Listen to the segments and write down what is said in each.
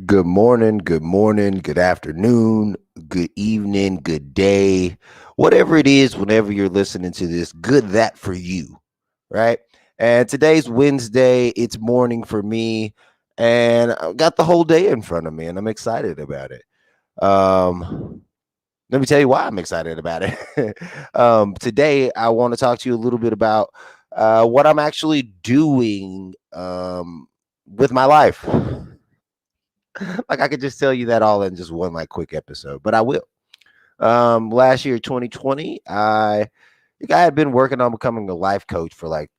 Good morning, good afternoon, good evening, good day, whatever it is, whenever you're listening to this, good that for you, right? And today's Wednesday, it's morning for me, and I've got the whole day in front of me, and I'm excited about it. Let me tell you why I'm excited about it. Today, I want to talk to you a little bit about what I'm actually doing with my life. Like I could just tell you that all in just one like quick episode, but I will. Last year, 2020, I think I had been working on becoming a life coach for like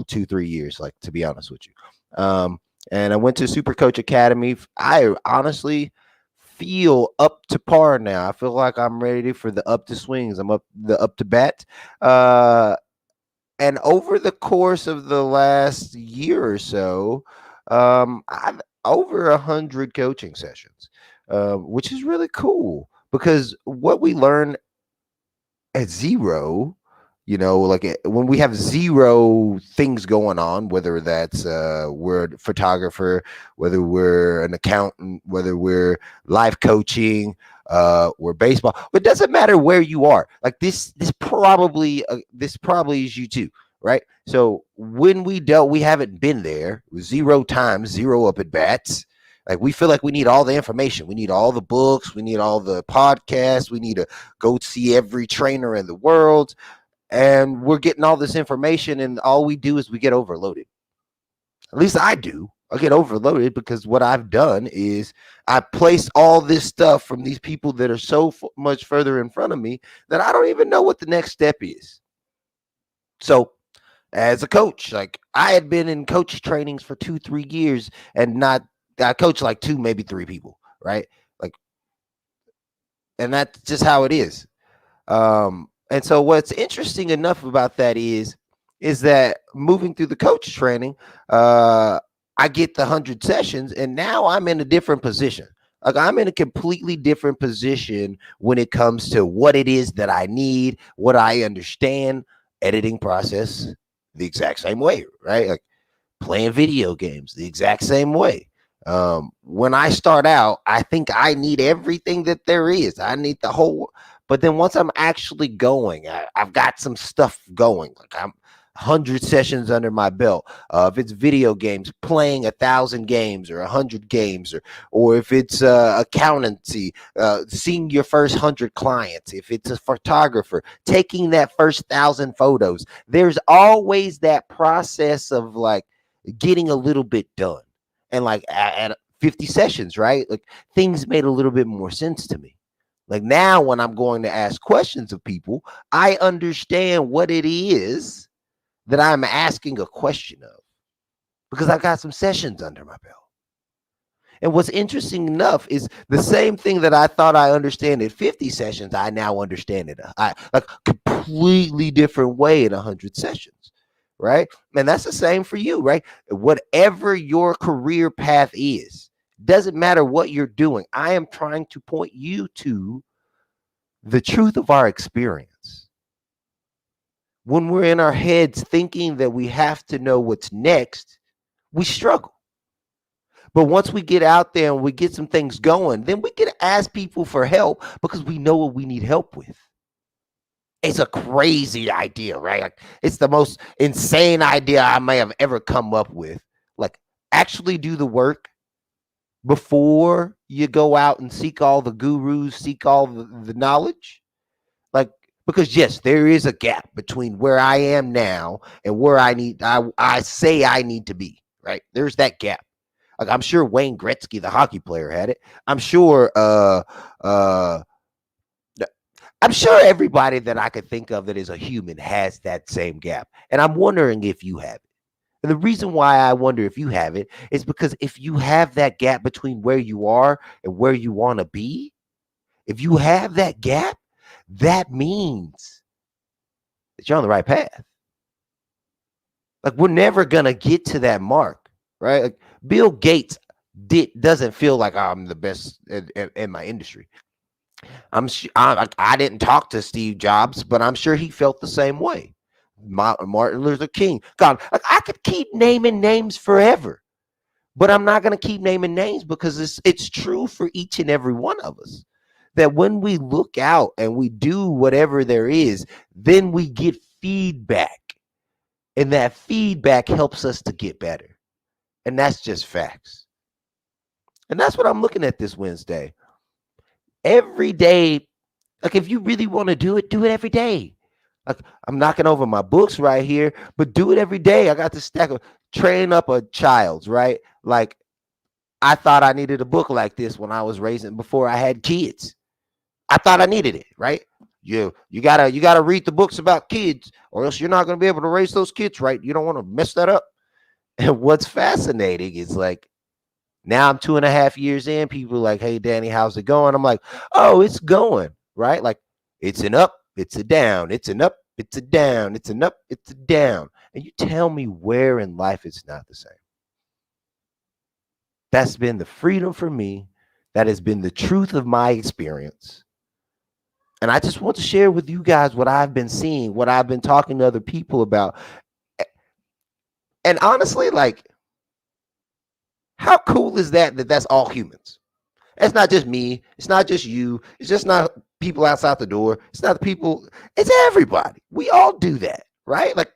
2, 3 years, like to be honest with you. And I went to Super Coach Academy. I honestly feel up to par now. I feel like I'm ready for the up to swings. I'm up to bat. Uh, and over the course of the last year or so, I've over 100 coaching sessions, which is really cool because what we learn at zero, when we have zero things going on, whether that's we're a photographer, whether we're an accountant, whether we're life coaching, we're baseball. It doesn't matter where you are. Like this probably is you too, right? So when we haven't been there zero times, zero up at bats. Like we feel like we need all the information. We need all the books. We need all the podcasts. We need to go see every trainer in the world. And we're getting all this information, and all we do is we get overloaded. At least I do. I get overloaded because what I've done is I place all this stuff from these people that are so much further in front of me that I don't even know what the next step is. So, as a coach, like I had been in coach trainings for 2, 3 years, and not I coached like two, maybe three people, right? Like, and that's just how it is. And so what's interesting enough about that is that moving through the coach training, I get the 100 sessions, and now I'm in a different position. Like I'm in a completely different position when it comes to what it is that I need, what I understand, editing process the exact same way, right? Like playing video games the exact same way. When I start out, I think I need everything that there is. I need the whole, but then once I'm actually going, I've got some stuff going. Like I'm 100 sessions under my belt. If it's video games, playing 1,000 games or 100 games, or if it's accountancy, seeing your first 100 clients. If it's a photographer, taking that first 1,000 photos. There's always that process of like getting a little bit done. And like at 50 sessions, right? Like things made a little bit more sense to me. Like now, when I'm going to ask questions of people, I understand what it is that I'm asking a question of because I've got some sessions under my belt. And what's interesting enough is the same thing that I thought I understand at 50 sessions, I now understand it. I like completely different way in 100 sessions, right? And that's the same for you, right? Whatever your career path is, doesn't matter what you're doing. I am trying to point you to the truth of our experience. When we're in our heads thinking that we have to know what's next, we struggle. But once we get out there and we get some things going, then we can ask people for help because we know what we need help with. It's a crazy idea, right? Like, it's the most insane idea I may have ever come up with. Like, actually do the work before you go out and seek all the gurus, seek all the knowledge. Like, because yes, there is a gap between where I am now and where I say I need to be, right? There's that gap. Like I'm sure Wayne Gretzky, the hockey player, had it. Uh I'm sure everybody that I could think of that is a human has that same gap. And I'm wondering if you have it. And the reason why I wonder if you have it is because if you have that gap between where you are and where you want to be, if you have that gap, that means that you're on the right path. Like we're never gonna get to that mark, right? Like Bill Gates doesn't feel like I'm the best in my industry. I didn't talk to Steve Jobs, but I'm sure he felt the same way. Martin Luther King, God, like I could keep naming names forever. But I'm not going to keep naming names because it's true for each and every one of us that when we look out and we do whatever there is, then we get feedback. And that feedback helps us to get better. And that's just facts. And that's what I'm looking at this Wednesday. Every day, like if you really want to do it every day. Like I'm knocking over my books right here, but do it every day. I got this stack of train up a child's, right? Like I thought I needed a book like this when I was raising before I had kids. I thought I needed it, right? You gotta read the books about kids, or else you're not gonna be able to raise those kids right. You don't want to mess that up. And what's fascinating is like now I'm 2.5 years in. People are like, "Hey, Danny, how's it going?" I'm like, "Oh, it's going right. Like it's an up, it's a down, it's an up, it's a down, it's an up, it's a down." And you tell me where in life it's not the same. That's been the freedom for me. That has been the truth of my experience. And I just want to share with you guys what I've been seeing, what I've been talking to other people about. And honestly, like, how cool is that that's all humans? It's not just me. It's not just you. It's just not people outside the door. It's not the people. It's everybody. We all do that, right? Like,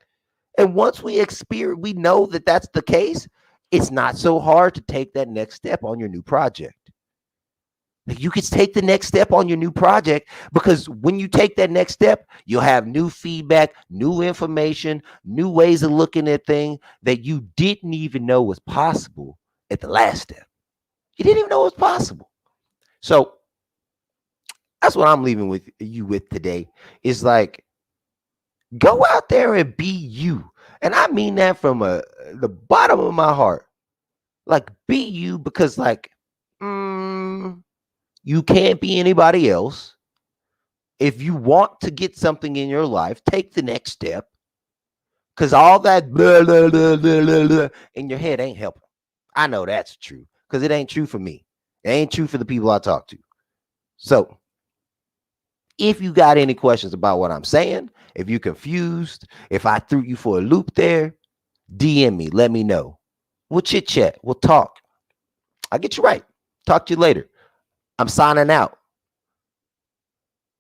and once we experience, we know that that's the case. It's not so hard to take that next step on your new project. Like you can take the next step on your new project because when you take that next step, you'll have new feedback, new information, new ways of looking at things that you didn't even know was possible at the last step. You didn't even know it was possible. So that's what I'm leaving with you with today is like, go out there and be you. And I mean that from the bottom of my heart. Like be you because like, you can't be anybody else. If you want to get something in your life, take the next step. Because all that blah, blah, blah, blah, blah, in your head ain't helping. I know that's true because it ain't true for me. It ain't true for the people I talk to. So if you got any questions about what I'm saying, if you're confused, if I threw you for a loop there, DM me. Let me know. We'll chit chat. We'll talk. I'll get you right. Talk to you later. I'm signing out.